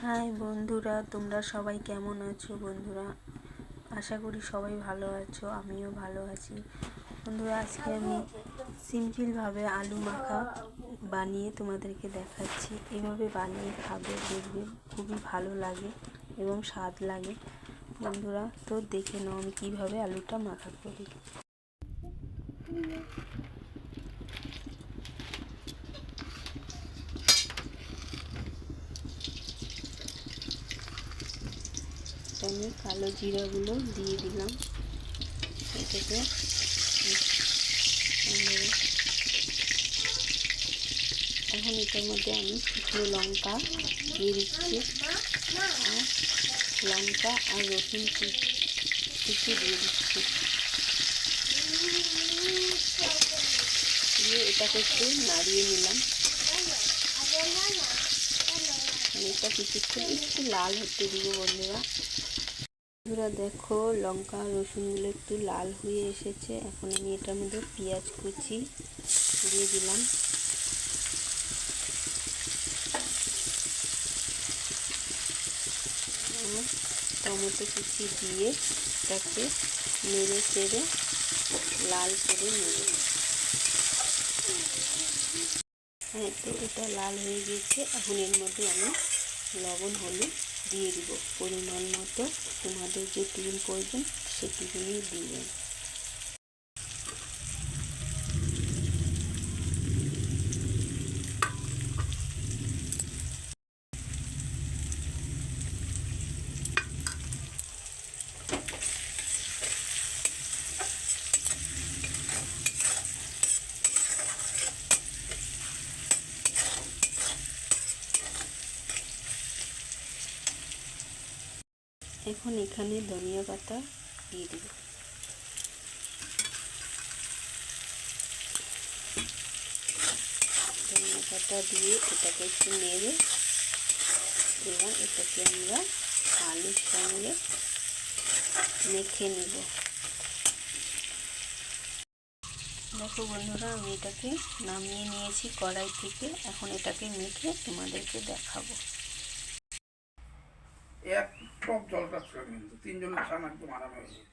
High বন্ধুরা, তোমরা সবাই কেমন আছো? বন্ধুরা, আশা করি সবাই ভালো আছো, আমিও ভালো আছি। বন্ধুরা, আজকে আমি সিম্পলভাবে আলু মাখা বানিয়ে তোমাদেরকে দেখাচ্ছি। এভাবে বানিয়ে খাবে, দেখবে খুবই ভালো লাগে এবং স্বাদ লাগে। বন্ধুরা, তো দেখে নাও আমি কীভাবে আলুটা মাখা করি। আমি কালো জিরাগুলো দিয়ে দিলাম এটাকে। এখন এটার মধ্যে আমি শুকনো লঙ্কা দিয়ে দিচ্ছি, আর লঙ্কা আর রসুন কুচি দিয়ে দিচ্ছি। দিয়ে এটাকে একটু নাড়িয়ে নিলাম। এটা কিছুক্ষণ একটু লাল হতে দিব। বন্ধুরা দেখো, লঙ্কা রসুনগুলো একটু লাল হয়ে এসেছে। এখন আমি এটার মধ্যে পেঁয়াজ কুচি দিয়ে দিলাম। টমেটো কুচি দিয়ে এটাকে নেড়ে চেড়ে লাল করে নেব। হ্যাঁ, তো এটা লাল হয়ে গেছে। এখন এর মধ্যে আমি লবণ হলুদ দিয়ে দিব পরিমাণ মতো। তোমাদের যেটুকুন প্রয়োজন সেটুকুনই দিবেন। এখন এখানে ধনিয়া পাতা দিয়ে দিব। ধনিয়া পাতা দিয়ে এটাকে একটু নেড়ে এবার এটাকে আমরা আলুর সঙ্গে মেখে নেব। দেখো বন্ধুরা, আমি এটাকে নামিয়ে নিয়েছি কড়াই থেকে। এখন এটাকে মেখে তোমাদেরকে দেখাবো। এক টপ জল কাজ করে, কিন্তু তিনজনের খান একদম আরাম হয়ে যায়।